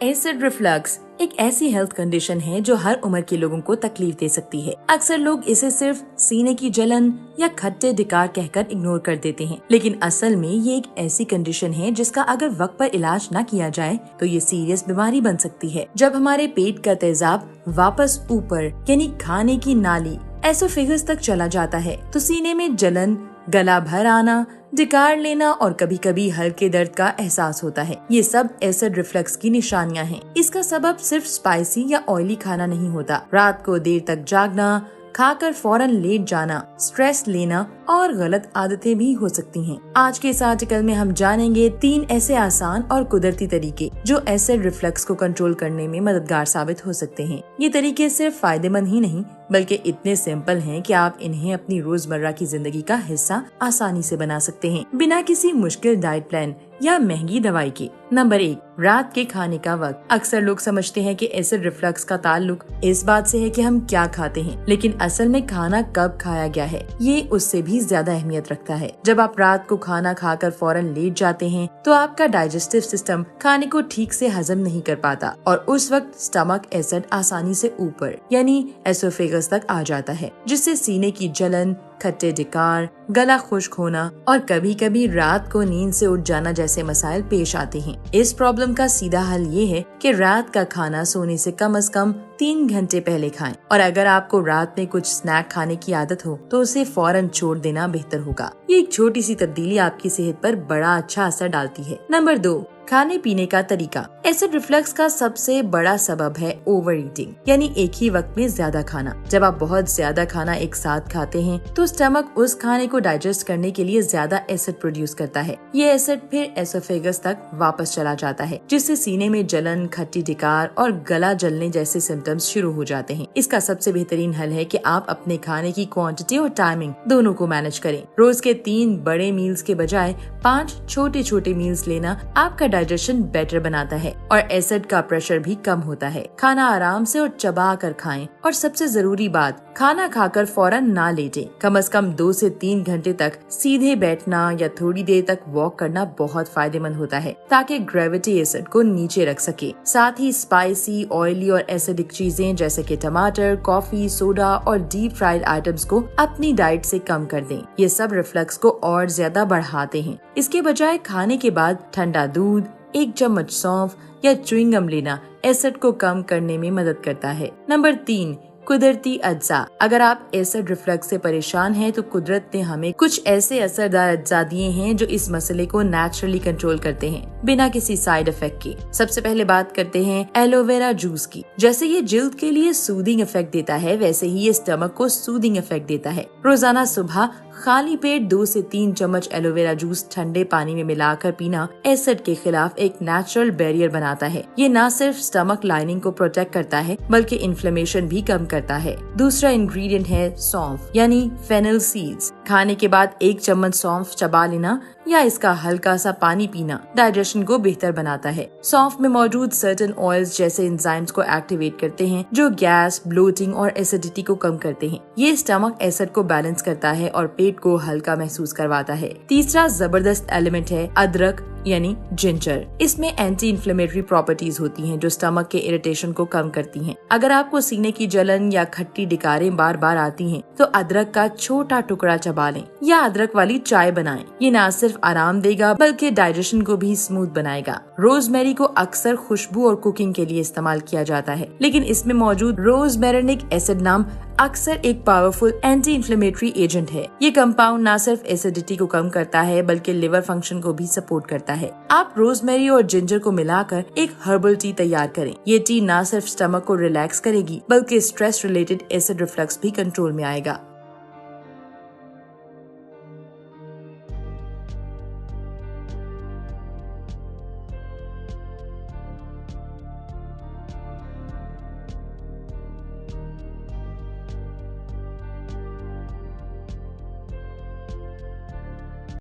Acid reflux एक ऐसी health condition है जो हर उम्र के लोगों को तकलीफ दे सकती है। अक्सर लोग इसे सिर्फ सीने की जलन या खट्टे ढिकार कहकर इग्नोर कर देते हैं, लेकिन असल में ये एक ऐसी कंडीशन है जिसका अगर वक्त पर इलाज न किया जाए तो ये सीरियस बीमारी बन सकती है। जब हमारे पेट का तेजाब वापस ऊपर यानी खाने की नाली एसोफेगस तक चला जाता है तो सीने में जलन, गला भर आना, ढिकार लेना और कभी कभी हल्के दर्द का एहसास होता है। ये सब एसिड रिफ्लक्स की निशानियां हैं। इसका सबब सिर्फ स्पाइसी या ऑयली खाना नहीं होता। रात को देर तक जागना, खाकर फौरन लेट जाना, स्ट्रेस लेना और गलत आदतें भी हो सकती हैं। आज के इस आर्टिकल में हम जानेंगे 3 ऐसे आसान और कुदरती तरीके जो एसिड रिफ्लक्स को कंट्रोल करने में मददगार साबित हो सकते हैं। ये तरीके सिर्फ फायदेमंद ही नहीं बल्कि इतने सिंपल हैं कि आप इन्हें अपनी रोजमर्रा की जिंदगी का हिस्सा आसानी से बना सकते हैं, बिना किसी मुश्किल डाइट प्लान या महंगी दवाई के। नंबर 1, रात के खाने का वक्त। अक्सर लोग समझते हैं कि एसिड रिफ्लक्स का ताल्लुक इस बात से है कि हम क्या खाते हैं, लेकिन असल में खाना कब खाया गया है ये उससे भी ज्यादा अहमियत रखता है। जब आप रात को खाना खाकर फौरन लेट जाते हैं तो आपका डाइजेस्टिव सिस्टम खाने को ठीक से हजम नहीं कर पाता और उस वक्त स्टमक एसिड आसानी से ऊपर यानी एसोफेगस तक आ जाता है, जिससे सीने की जलन, खट्टे ढिकार, गला खुश्क होना और कभी कभी रात को नींद से उठ जाना जैसे मसाइल पेश आते हैं। इस प्रॉब्लम का सीधा हल ये है कि रात का खाना सोने से कम 3 घंटे पहले खाएं और अगर आपको रात में कुछ स्नैक खाने की आदत हो तो उसे फौरन छोड़ देना बेहतर होगा। ये एक छोटी सी तब्दीली आपकी सेहत पर बड़ा अच्छा असर डालती है। नंबर 2, खाने पीने का तरीका। एसिड रिफ्लक्स का सबसे बड़ा सबब है ओवर ईटिंग यानी एक ही वक्त में ज्यादा खाना। जब आप बहुत ज्यादा खाना एक साथ खाते हैं तो स्टमक उस खाने को डाइजेस्ट करने के लिए ज्यादा एसिड प्रोड्यूस करता है। ये एसिड फिर एसोफेगस तक वापस चला जाता है, जिससे सीने में जलन, खट्टी ढिकार और गला जलने जैसे सिम्टम्स शुरू हो जाते हैं। इसका सबसे बेहतरीन हल है कि आप अपने खाने की क्वांटिटी और टाइमिंग दोनों को मैनेज करें। रोज के 3 बड़े मील्स के बजाय 5 छोटे छोटे मील्स लेना आपका डाइजेशन बेटर बनाता है और एसिड का प्रेशर भी कम होता है। खाना आराम से और चबा कर खाएं और सबसे जरूरी बात, खाना खाकर फौरन ना लेटें। कम से कम 2 से 3 घंटे तक सीधे बैठना या थोड़ी देर तक वॉक करना बहुत फायदेमंद होता है ताकि ग्रेविटी एसिड को नीचे रख सके। साथ ही स्पाइसी, ऑयली और एसिडिक चीजें जैसे कि टमाटर, कॉफी, सोडा और डीप फ्राइड आइटम्स को अपनी डाइट से कम कर दें। ये सब रिफ्लक्स को और ज्यादा बढ़ाते हैं। इसके बजाय खाने के बाद ठंडा दूध, 1 चम्मच सौंफ या च्युइंगम लेना एसिड को कम करने में मदद करता है। नंबर 3, कुदरती अज्जा। अगर आप एसिड रिफ्लक्स से परेशान हैं तो कुदरत ने हमें कुछ ऐसे असरदार अज्जा दिए हैं जो इस मसले को नेचुरली कंट्रोल करते हैं बिना किसी साइड इफेक्ट के। सबसे पहले बात करते हैं एलोवेरा जूस की। जैसे ये जिल्द के लिए सूदिंग इफेक्ट देता है वैसे ही ये स्टमक को सूदिंग इफेक्ट देता है। रोजाना सुबह खाली पेट 2 से 3 चम्मच एलोवेरा जूस ठंडे पानी में मिलाकर पीना एसिड के खिलाफ एक नेचुरल बैरियर बनाता है। ये न सिर्फ स्टमक लाइनिंग को प्रोटेक्ट करता है बल्कि इन्फ्लेमेशन भी कम करता है। दूसरा इंग्रेडिएंट है सौंफ यानी फेनिल सीड्स। खाने के बाद 1 चम्मच सौंफ चबा लेना या इसका हल्का सा पानी पीना डाइजेशन को बेहतर बनाता है। सौंफ में मौजूद सर्टेन ऑयल्स जैसे एंजाइम्स को एक्टिवेट करते हैं जो गैस, ब्लोटिंग और एसिडिटी को कम करते हैं। ये स्टमक एसिड को बैलेंस करता है और पेट को हल्का महसूस करवाता है। तीसरा जबरदस्त एलिमेंट है अदरक यानी जिंजर। इसमें एंटी इन्फ्लेमेटरी प्रॉपर्टीज होती हैं जो स्टमक के इरिटेशन को कम करती हैं। अगर आपको सीने की जलन या खट्टी डिकारें बार बार आती हैं तो अदरक का छोटा टुकड़ा चबा लें या अदरक वाली चाय बनाएं। ये न सिर्फ आराम देगा बल्कि डाइजेशन को भी स्मूथ बनाएगा। रोजमेरी को अक्सर खुशबू और कुकिंग के लिए इस्तेमाल किया जाता है, लेकिन इसमें मौजूद रोजमेरिनिक एसिड नाम अक्सर एक पावरफुल एंटी इन्फ्लेमेटरी एजेंट है। ये कंपाउंड न सिर्फ एसिडिटी को कम करता है बल्कि लिवर फंक्शन को भी सपोर्ट करता है। आप रोजमेरी और जिंजर को मिलाकर एक हर्बल टी तैयार करें। ये टी न सिर्फ स्टमक को रिलैक्स करेगी बल्कि स्ट्रेस रिलेटेड एसिड रिफ्लक्स भी कंट्रोल में आएगा।